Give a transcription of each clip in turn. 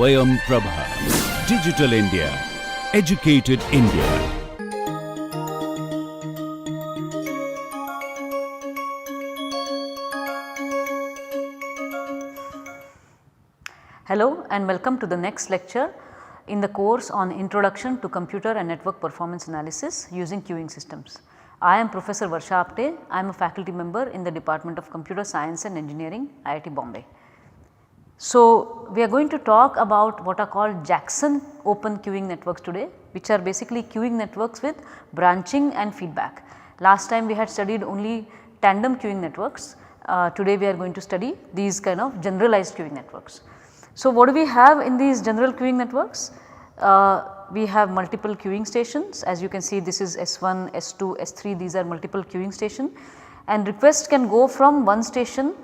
Swayam Prabha. Digital India. Educated India. Hello and welcome to the next lecture in the course on Introduction to Computer and Network Performance Analysis using Queuing Systems. I am Professor Varsha Apte. I am a faculty member in the Department of Computer Science and Engineering, IIT Bombay. So, we are going to talk about what are called Jackson open queuing networks today, which are basically queuing networks with branching and feedback. Last time we had studied only tandem queuing networks. Today we are going to study these kind of generalized queuing networks. So, what do we have in these general queuing networks? We have multiple queuing stations. As you can see, this is S1, S2, S3, these are multiple queuing station, and requests can go from one station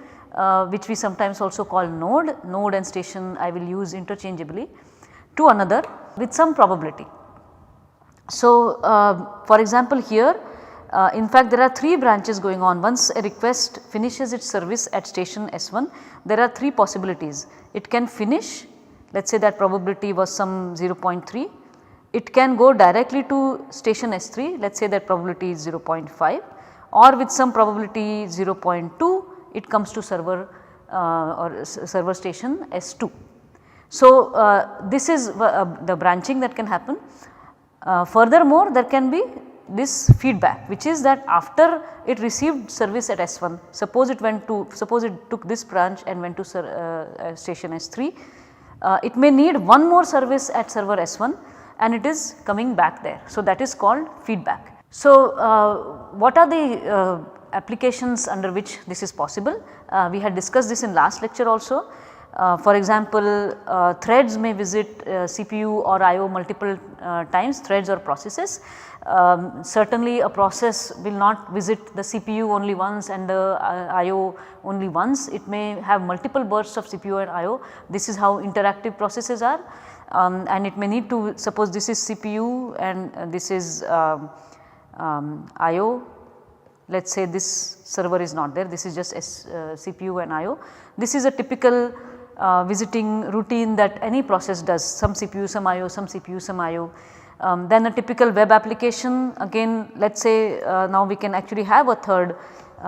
which we sometimes also call node and station I will use interchangeably, to another with some probability. So, for example, here in fact there are 3 branches going on. Once a request finishes its service at station S1, there are 3 possibilities. It can finish, let us say that probability was some 0.3, it can go directly to station S3, let us say that probability is 0.5, or with some probability 0.2 it comes to server or server station S2. So, this is the branching that can happen. Furthermore, there can be this feedback, which is that after it received service at S1, suppose it took this branch and went to station S3, it may need one more service at server S1 and it is coming back there. So, that is called feedback. So, what are the applications under which this is possible? We had discussed this in last lecture also. For example, threads may visit CPU or IO multiple times, threads or processes. Certainly a process will not visit the CPU only once and the IO only once, it may have multiple bursts of CPU and IO. This is how interactive processes are, and it may need to, suppose this is CPU and this is IO. Let us say this server is not there, this is just CPU and IO. This is a typical visiting routine that any process does, some CPU, some IO, some CPU, some IO. Then a typical web application, again let us say now we can actually have a third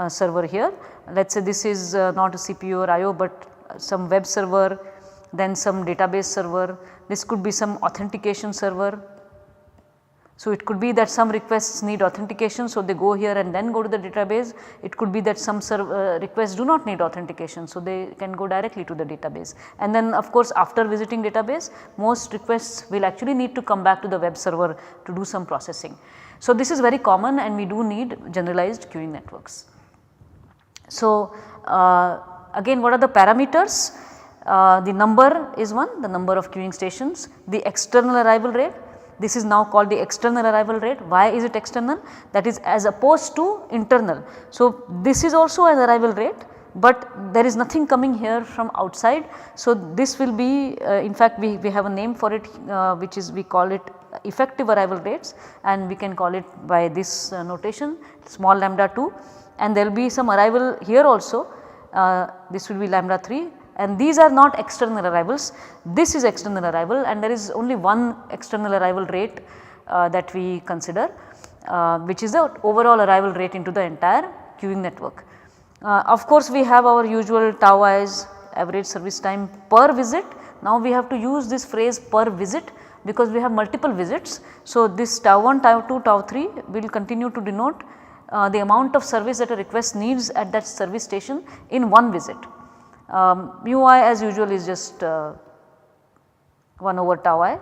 server here. Let us say this is not a CPU or IO, but some web server, then some database server, this could be some authentication server. So, it could be that some requests need authentication, so they go here and then go to the database. It could be that some requests do not need authentication, so they can go directly to the database. And then of course, after visiting database, most requests will actually need to come back to the web server to do some processing. So, this is very common and we do need generalized queuing networks. So, again what are the parameters? The number is one, the number of queuing stations, the external arrival rate. This is now called the external arrival rate. Why is it external? That is as opposed to internal. So, this is also an arrival rate, but there is nothing coming here from outside. So, this will be in fact we have a name for it which is we call it effective arrival rates, and we can call it by this notation small lambda 2, and there will be some arrival here also, this will be lambda 3. And these are not external arrivals, this is external arrival, and there is only one external arrival rate that we consider, which is the overall arrival rate into the entire queuing network. Of course, we have our usual tau i's, average service time per visit. Now, we have to use this phrase per visit because we have multiple visits. So, this tau 1, tau 2, tau 3 will continue to denote the amount of service that a request needs at that service station in one visit. Mu I as usual is just 1 over tau I.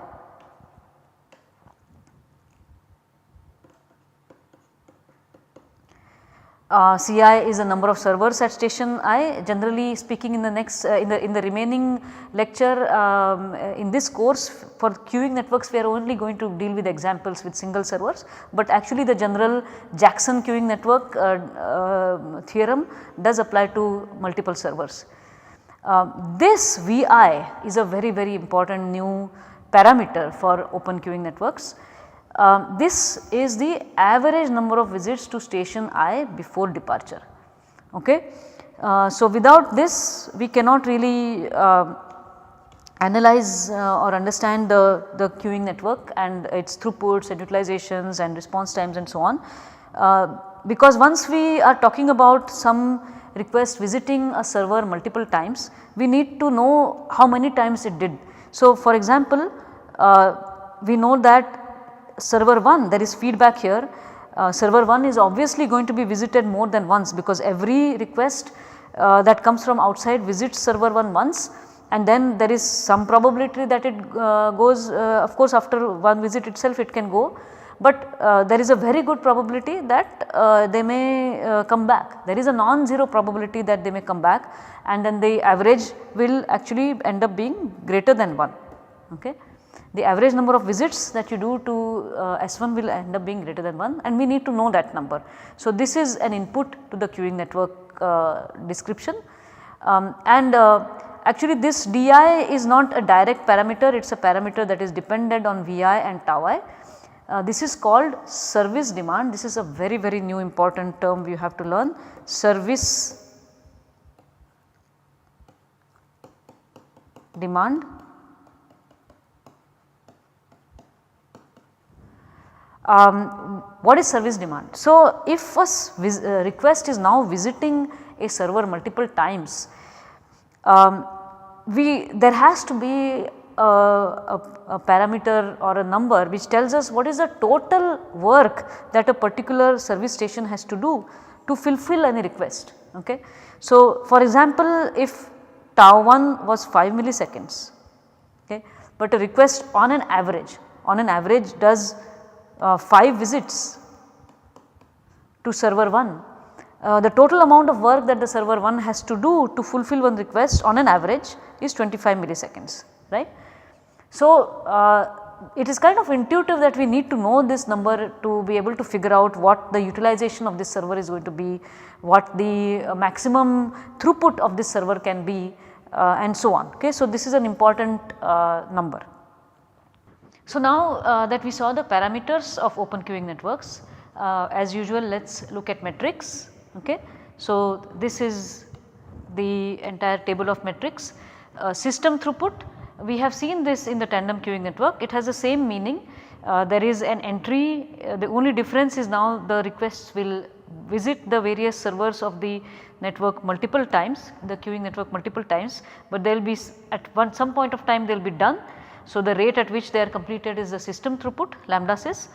Ci is the number of servers at station I. Generally speaking, in the next in the remaining lecture in this course for queuing networks, we are only going to deal with examples with single servers, but actually the general Jackson queuing network theorem does apply to multiple servers. This Vi is a very important new parameter for open queuing networks. This is the average number of visits to station I before departure. Okay. So, without this we cannot really analyze or understand the queuing network and its throughputs and utilizations and response times and so on. Because once we are talking about some request visiting a server multiple times, we need to know how many times it did. So, for example, we know that server 1, there is feedback here, server 1 is obviously going to be visited more than once, because every request that comes from outside visits server 1 once, and then there is some probability that it goes, of course after one visit itself it can go, but there is a very good probability that they may come back. There is a non-zero probability that they may come back, and then the average will actually end up being greater than 1. Okay. The average number of visits that you do to S1 will end up being greater than 1, and we need to know that number. So, this is an input to the queuing network description, actually this di is not a direct parameter, it is a parameter that is dependent on Vi and tau I. This is called service demand. This is a very new important term you have to learn, service demand. What is service demand? So, if a request is now visiting a server multiple times, there has to be a parameter or a number which tells us what is the total work that a particular service station has to do to fulfill any request. Okay. So, for example, if tau 1 was 5 milliseconds, okay, but a request on an average does 5 visits to server 1. The total amount of work that the server 1 has to do to fulfill one request on an average is 25 milliseconds, right. So, it is kind of intuitive that we need to know this number to be able to figure out what the utilization of this server is going to be, what the maximum throughput of this server can be, and so on. Okay. So, this is an important number. So, now that we saw the parameters of open queuing networks, as usual let us look at metrics. Okay. So, this is the entire table of metrics. System throughput, we have seen this in the tandem queuing network, it has the same meaning. There is an entry, the only difference is now the requests will visit the various servers of the network multiple times, the queuing network multiple times, but they will be at some point of time they will be done. So, the rate at which they are completed is the system throughput, lambda sys.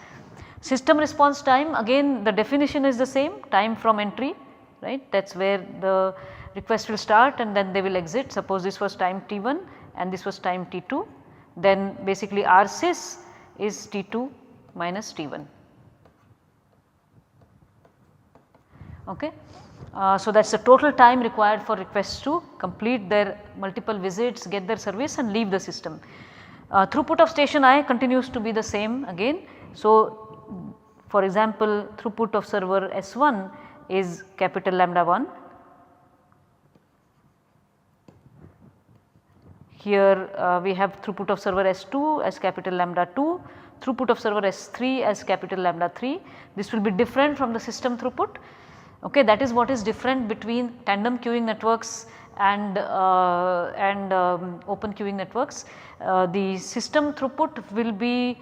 System response time, again the definition is the same, time from entry, right, that is where the request will start and then they will exit. Suppose this was time t1 and this was time t2, then basically R sys is t2 minus t1. Okay. So, that is the total time required for requests to complete their multiple visits, get their service and leave the system. Throughput of station I continues to be the same again. So, for example, throughput of server S1 is capital lambda 1. Here we have throughput of server S2 as capital lambda 2, throughput of server S3 as capital lambda 3. This will be different from the system throughput. Okay, that is what is different between tandem queuing networks and open queuing networks. The system throughput will be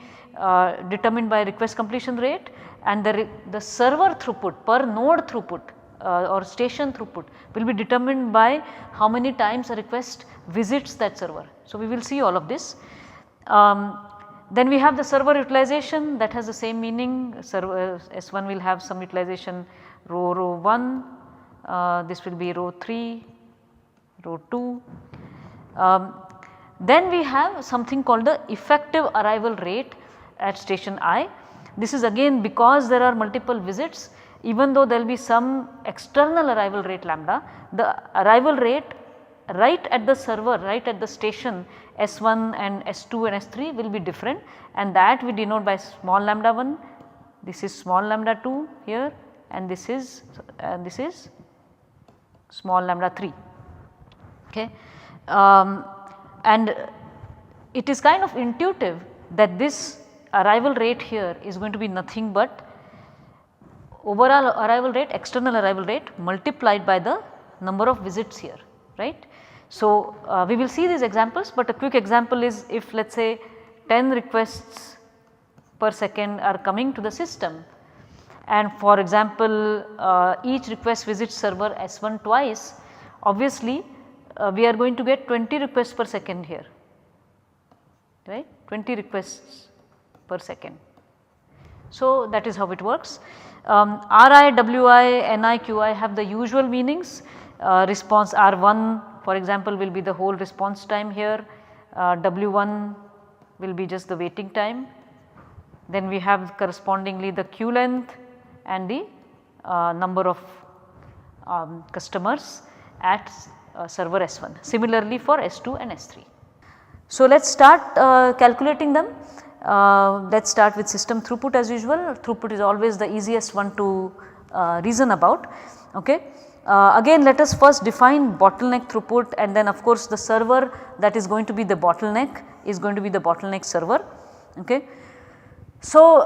determined by request completion rate, and the server throughput, per node throughput or station throughput will be determined by how many times a request visits that server. So, we will see all of this. Then we have the server utilization, that has the same meaning. Server S1 will have some utilization row 1, this will be row 3, row 2. Then we have something called the effective arrival rate at station I. This is again because there are multiple visits, even though there will be some external arrival rate lambda, the arrival rate right at the server, right at the station S1 and S2 and S3 will be different, and that we denote by small lambda 1, this is small lambda 2 here, and this is small lambda 3. Okay. And it is kind of intuitive that this arrival rate here is going to be nothing but overall arrival rate, external arrival rate multiplied by the number of visits here, right. So, we will see these examples, but a quick example is if let us say 10 requests per second are coming to the system, and for example each request visits server S1 twice, obviously we are going to get 20 requests per second here, right, 20 requests per second. So, that is how it works. RI, WI, NI, QI have the usual meanings. Response R1 for example will be the whole response time here, W1 will be just the waiting time. Then we have correspondingly the queue length and the number of customers at server S1, similarly for S2 and S3. So, let us start calculating them. Let us start with system throughput as usual. Throughput is always the easiest one to reason about. Okay. Again let us first define bottleneck throughput, and then of course the server that is going to be the bottleneck is going to be the bottleneck server. Okay. So,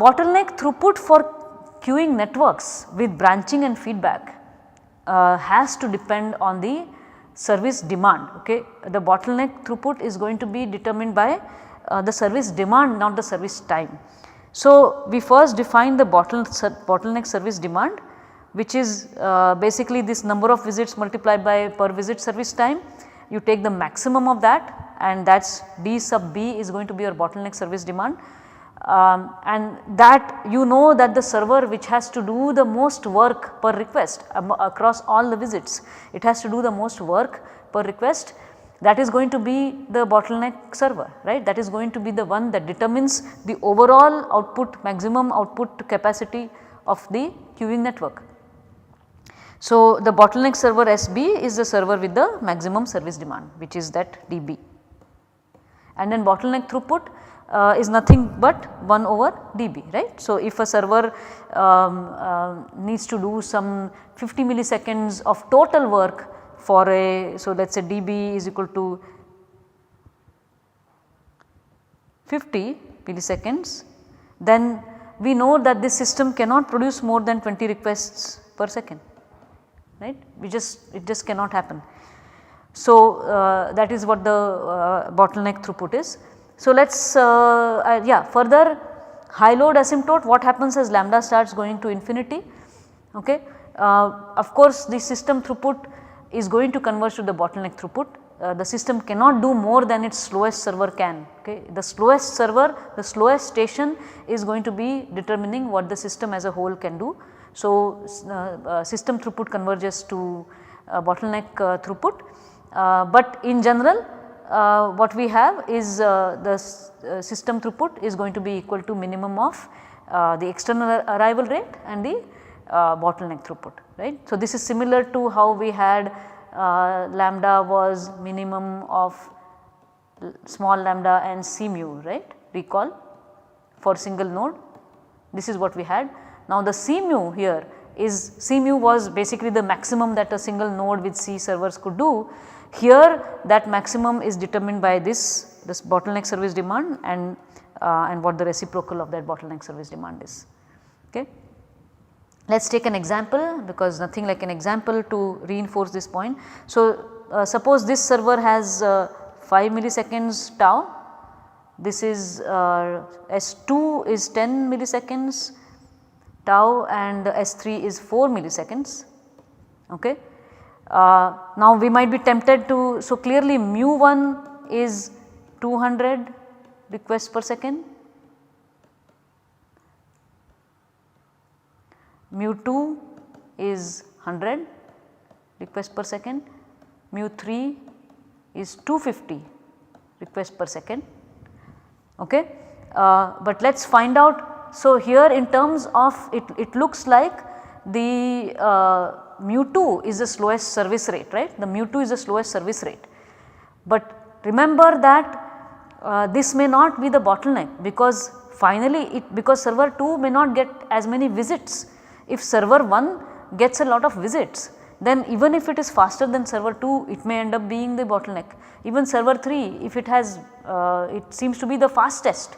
bottleneck throughput for queuing networks with branching and feedback has to depend on the service demand. Okay. The bottleneck throughput is going to be determined by the service demand, not the service time. So, we first define the bottleneck service demand, which is basically this number of visits multiplied by per visit service time. You take the maximum of that, and that is D sub B is going to be your bottleneck service demand. And that you know that the server which has to do the most work per request across all the visits, it has to do the most work per request, that is going to be the bottleneck server, right. That is going to be the one that determines the overall output, maximum output capacity of the queuing network. So, the bottleneck server SB is the server with the maximum service demand, which is that DB, and then bottleneck throughput is nothing but 1 over dB, right. So, if a server needs to do some 50 milliseconds of total work for a, so let us say dB is equal to 50 milliseconds, then we know that this system cannot produce more than 20 requests per second, right. It just cannot happen. So, that is what the bottleneck throughput is. So, let us further high load asymptote, what happens as lambda starts going to infinity. Okay. Of course, the system throughput is going to converge to the bottleneck throughput. The system cannot do more than its slowest server can. Okay. The slowest server, the slowest station is going to be determining what the system as a whole can do. So, system throughput converges to bottleneck throughput, but in general what we have is the system throughput is going to be equal to minimum of the external arrival rate and the bottleneck throughput, right. So, this is similar to how we had lambda was minimum of small lambda and C mu, right, recall for single node, this is what we had. Now, the C mu here is, C mu was basically the maximum that a single node with C servers could do. Here that maximum is determined by this bottleneck service demand and what the reciprocal of that bottleneck service demand is. Okay. Let us take an example, because nothing like an example to reinforce this point. So, suppose this server has 5 milliseconds tau, this is S2 is 10 milliseconds tau and S3 is 4 milliseconds. Okay. Now, we might be tempted to, so clearly mu1 is 200 requests per second, mu2 is 100 requests per second, mu3 is 250 requests per second. Okay. But let us find out. So, here in terms of it looks like the mu2 is the slowest service rate, right, the mu2 is the slowest service rate. But remember that this may not be the bottleneck, because finally because server 2 may not get as many visits. If server 1 gets a lot of visits, then even if it is faster than server 2, it may end up being the bottleneck. Even server 3, if it has it seems to be the fastest,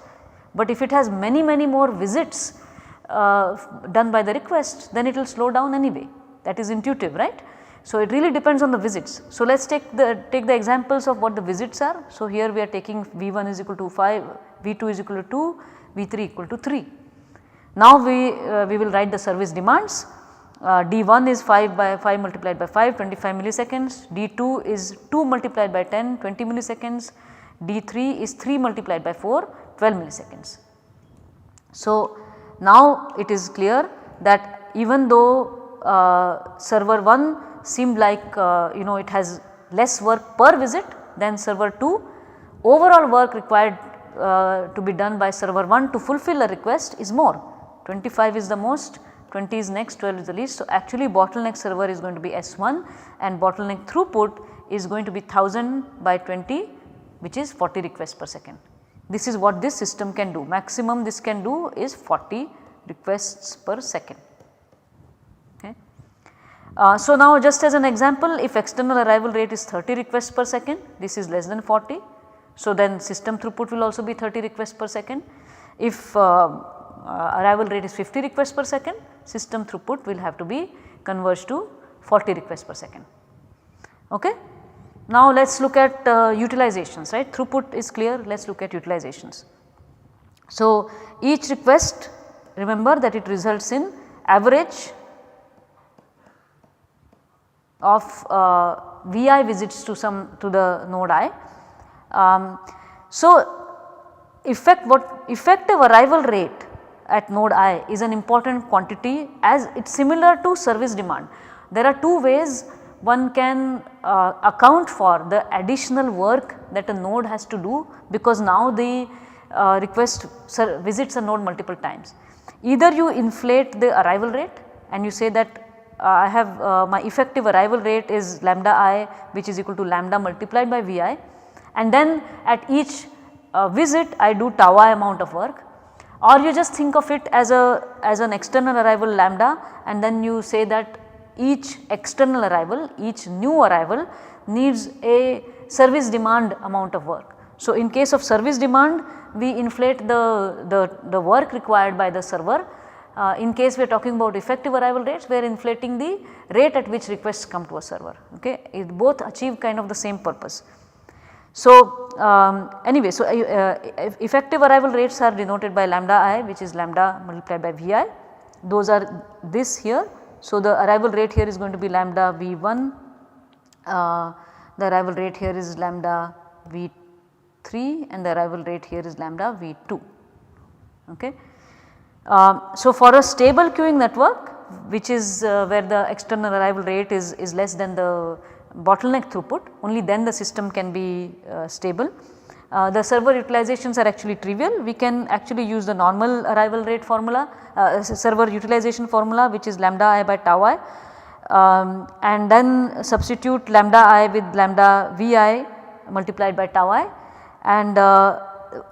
but if it has many more visits done by the request, then it will slow down anyway, that is intuitive, right. So, it really depends on the visits. So, let us take the examples of what the visits are. So, here we are taking V1 is equal to 5, V2 is equal to 2, V3 equal to 3. Now, we will write the service demands. D1 is 5 by 5 multiplied by 5, 25 milliseconds, D2 is 2 multiplied by 10, 20 milliseconds, D3 is 3 multiplied by 4, 12 milliseconds. So, now it is clear that even though server 1 seemed like it has less work per visit than server 2, overall work required to be done by server 1 to fulfill a request is more. 25 is the most, 20 is next, 12 is the least. So, actually bottleneck server is going to be S1 and bottleneck throughput is going to be 1000 by 20, which is 40 requests per second. This is what this system can do. Maximum this can do is 40 requests per second. Okay. So, now just as an example, if external arrival rate is 30 requests per second, this is less than 40. So, then system throughput will also be 30 requests per second. If arrival rate is 50 requests per second, system throughput will have to be converged to 40 requests per second. Okay. Now, let us look at utilizations, right. Throughput is clear, let us look at utilizations. So, each request, remember that it results in average of Vi visits to the node I. So, effective arrival rate at node I is an important quantity, as it is similar to service demand. There are two ways one can account for the additional work that a node has to do, because now the request visits a node multiple times. Either you inflate the arrival rate and you say that I have my effective arrival rate is lambda I, which is equal to lambda multiplied by Vi, and then at each visit I do tau I amount of work, or you just think of it as an external arrival lambda, and then you say that each external arrival, each new arrival needs a service demand amount of work. So, in case of service demand, we inflate the work required by the server. In case we are talking about effective arrival rates, we are inflating the rate at which requests come to a server. Okay, it both achieve kind of the same purpose. So, anyway, so effective arrival rates are denoted by lambda I, which is lambda multiplied by Vi. Those are this here. So, the arrival rate here is going to be lambda V1, the arrival rate here is lambda V3, and the arrival rate here is lambda V2. Okay. So, for a stable queuing network, which is where the external arrival rate is less than the bottleneck throughput, only then the system can be stable. The server utilizations are actually trivial. We can actually use the normal arrival rate formula, server utilization formula, which is lambda I by tau I, and then substitute lambda I with lambda Vi multiplied by tau I, and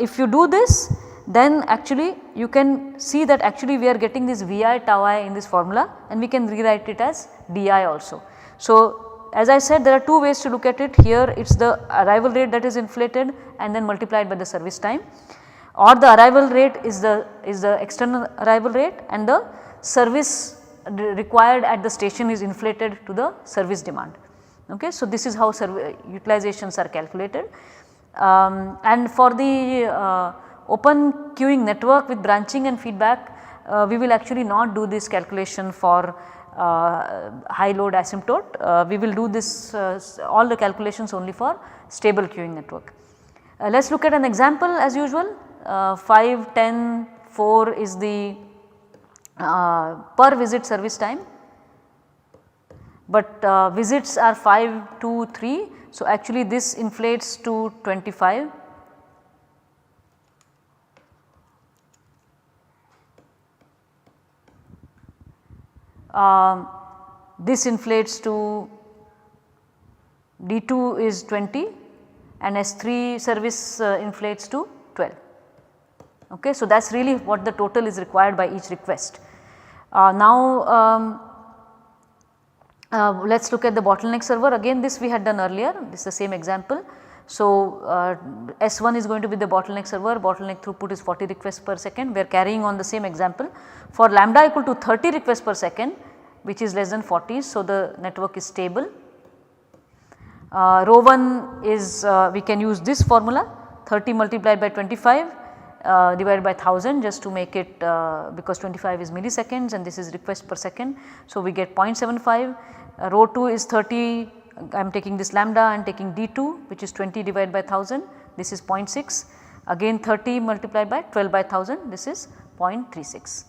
if you do this, then actually you can see that actually we are getting this Vi tau I in this formula, and we can rewrite it as Di also. So, as I said, there are two ways to look at it. Here it is the arrival rate that is inflated and then multiplied by the service time, or the arrival rate is the external arrival rate and the service required at the station is inflated to the service demand. Okay. So, this is how utilizations are calculated, and for the open queuing network with branching and feedback, we will actually not do this calculation for high load asymptote. We will do this all the calculations only for stable queuing network. Let us look at an example as usual. 5, 10, 4 is the per visit service time, but visits are 5, 2, 3. So, actually this inflates to 25. This inflates to D2 is 20 and S3 service inflates to 12. Okay. So, that is really what the total is required by each request. Now, let us look at the bottleneck server. Again, this we had done earlier, this is the same example. So, S1 is going to be the bottleneck server, bottleneck throughput is 40 requests per second. We are carrying on the same example. For lambda equal to 30 requests per second, which is less than 40. So, the network is stable. Rho 1 is we can use this formula 30 multiplied by 25 divided by 1000 just to make it because 25 is milliseconds and this is request per second. So, we get 0.75. Rho 2 is 30, I am taking this lambda and taking D2 which is 20 divided by 1000, this is 0.6, again 30 multiplied by 12 by 1000, this is 0.36.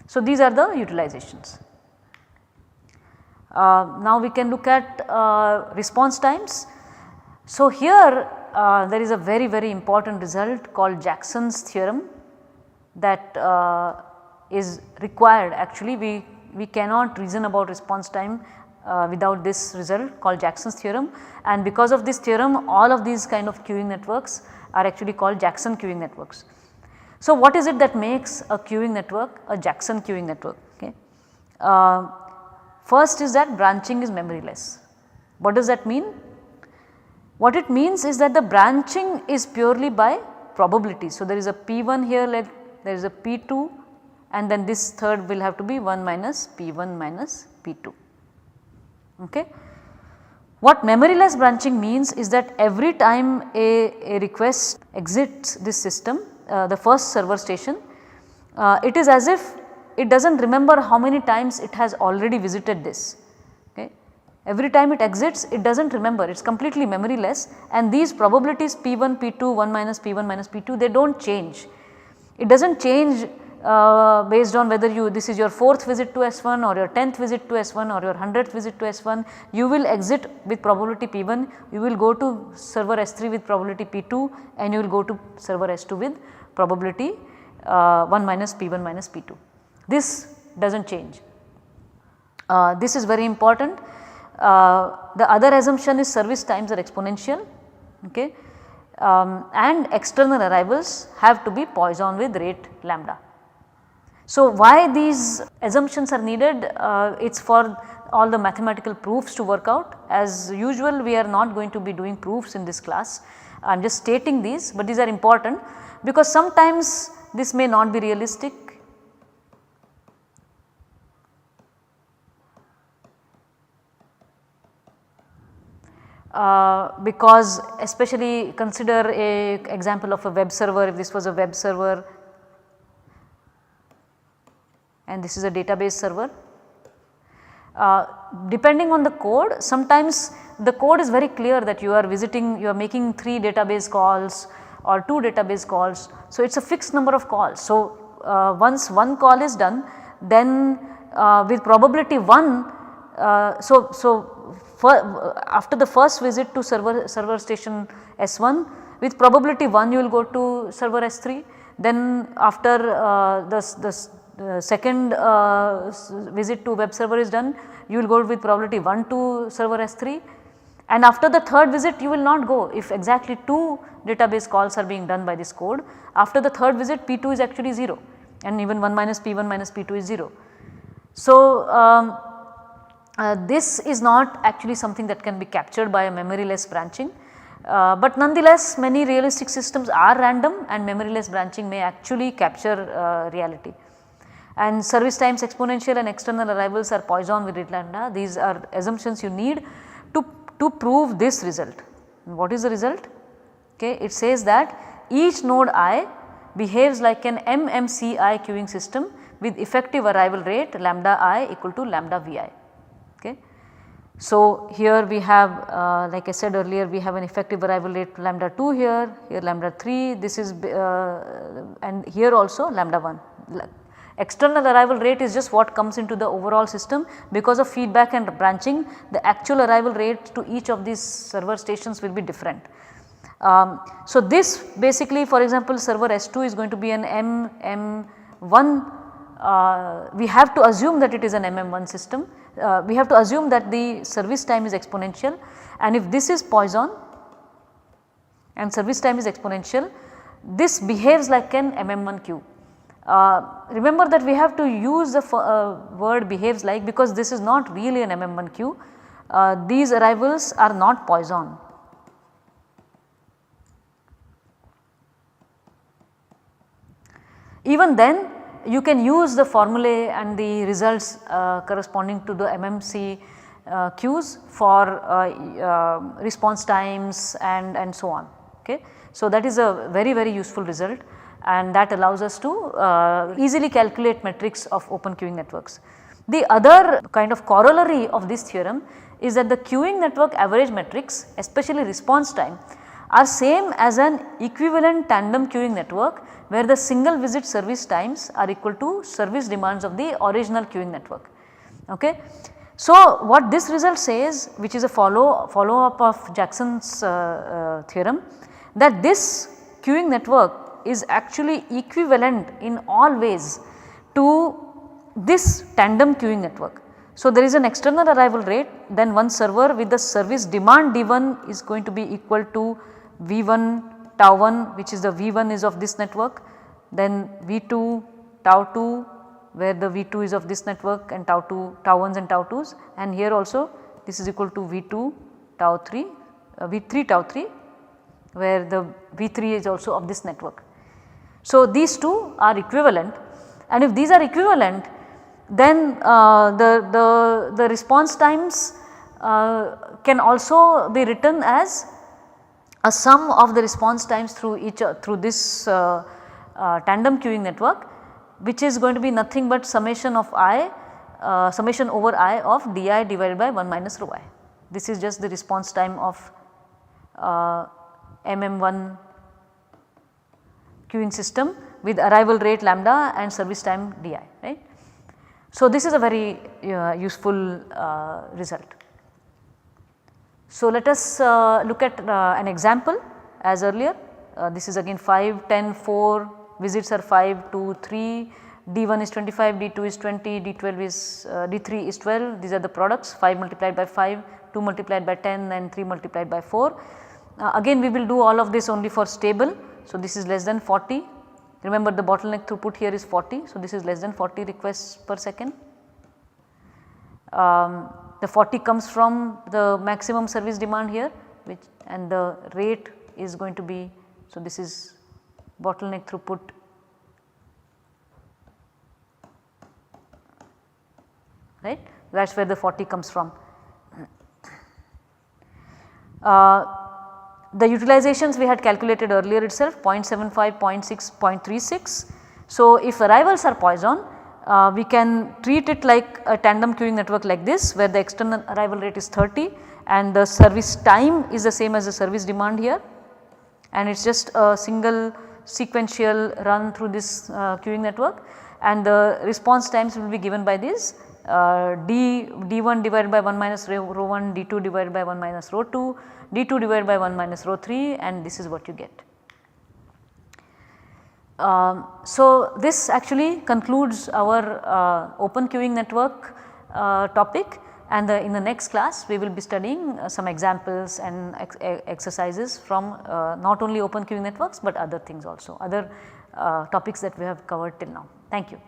So, these are the utilizations. Now, we can look at response times. So, here there is a very important result called Jackson's theorem that is required. Actually, we cannot reason about response time without this result called Jackson's theorem, and because of this theorem all of these kind of queuing networks are actually called Jackson queuing networks. So, what is it that makes a queuing network a Jackson queuing network? Okay. First is that branching is memoryless. What does that mean? What it means is that the branching is purely by probability. So, there is a P1 here, like there is a P2 and then this third will have to be 1 minus P1 minus P2. Okay. What memoryless branching means is that every time a request exits this system, the first server station, it is as if it does not remember how many times it has already visited this. Okay. Every time it exits it does not remember, it is completely memoryless, and these probabilities P1, P2, 1 minus P1 minus P2 they do not change. It does not change based on whether this is your 4th visit to S1 or your 10th visit to S1 or your 100th visit to S1, you will exit with probability P1, you will go to server S3 with probability P2 and you will go to server S2 with probability 1 minus P1 minus P2. This does not change. This is very important. The other assumption is service times are exponential, okay, and external arrivals have to be Poisson with rate lambda. So, why these assumptions are needed? It is for all the mathematical proofs to work out. As usual we are not going to be doing proofs in this class, I am just stating these, but these are important because sometimes this may not be realistic. Because especially consider a example of a web server, if this was a web server and this is a database server. Depending on the code, sometimes the code is very clear that you are visiting, you are making 3 database calls or 2 database calls. So, it is a fixed number of calls. So, once one call is done, then with probability 1, after the first visit to server station S1, with probability 1 you will go to server S3, then after the second visit to web server is done, you will go with probability 1 to server S3, and after the third visit you will not go if exactly 2 database calls are being done by this code. After the third visit P2 is actually 0 and even 1 minus P1 minus P2 is 0. So, this is not actually something that can be captured by a memoryless branching, but nonetheless many realistic systems are random and memoryless branching may actually capture reality. And service times exponential and external arrivals are Poisson with rate lambda. These are assumptions you need to prove this result. And what is the result? Okay, it says that each node I behaves like an MMCI queuing system with effective arrival rate lambda I equal to lambda Vi. Okay. So, here we have like I said earlier, we have an effective arrival rate lambda 2 here lambda 3, this is and here also lambda 1. External arrival rate is just what comes into the overall system. Because of feedback and branching, the actual arrival rate to each of these server stations will be different. So, this basically, for example, server S2 is going to be an MM1. We have to assume that it is an MM1 system. We have to assume that the service time is exponential, and if this is Poisson and service time is exponential, this behaves like an MM1 queue. Remember that we have to use the word behaves like because this is not really an MM1 queue. These arrivals are not Poisson. Even then you can use the formulae and the results corresponding to the MMC queues for response times and so on. Okay. So, that is a very useful result, and that allows us to easily calculate metrics of open queuing networks. The other kind of corollary of this theorem is that the queuing network average metrics, especially response time, are same as an equivalent tandem queuing network where the single visit service times are equal to service demands of the original queuing network. Okay. So, what this result says, which is a follow up of Jackson's theorem, that this queuing network is actually equivalent in all ways to this tandem queuing network. So, there is an external arrival rate, then one server with the service demand D1 is going to be equal to V1 tau 1, which is the V1 is of this network, then V2 tau 2 where the V2 is of this network and tau 2 tau 1s and tau 2s, and here also this is equal to V2 tau 3 V3 tau 3 where the V3 is also of this network. So, these two are equivalent, and if these are equivalent, then the response times can also be written as a sum of the response times through this tandem queuing network, which is going to be nothing but summation of I summation over I of di divided by 1 minus rho I. This is just the response time of MM1 queuing system with arrival rate lambda and service time di, right. So, this is a very useful result. So, let us look at an example as earlier. This is again 5, 10, 4, visits are 5, 2, 3, D1 is 25, D2 is 20, D12 is D3 is 12, these are the products 5 multiplied by 5, 2 multiplied by 10 and 3 multiplied by 4. Again we will do all of this only for stable. So, this is less than 40. Remember the bottleneck throughput here is 40. So, this is less than 40 requests per second. The 40 comes from the maximum service demand here, which and the rate is going to be, so this is bottleneck throughput right, that is where the 40 comes from. The utilizations we had calculated earlier itself 0.75, 0.6, 0.36. So, if arrivals are Poisson, we can treat it like a tandem queuing network like this, where the external arrival rate is 30 and the service time is the same as the service demand here, and it is just a single sequential run through this queuing network, and the response times will be given by this d1 divided by 1 minus rho 1, d2 divided by 1 minus rho 2, d2 divided by 1 minus rho 3, and this is what you get. So, this actually concludes our open queuing network topic, and in the next class we will be studying some examples and exercises from not only open queuing networks, but other things also, other topics that we have covered till now. Thank you.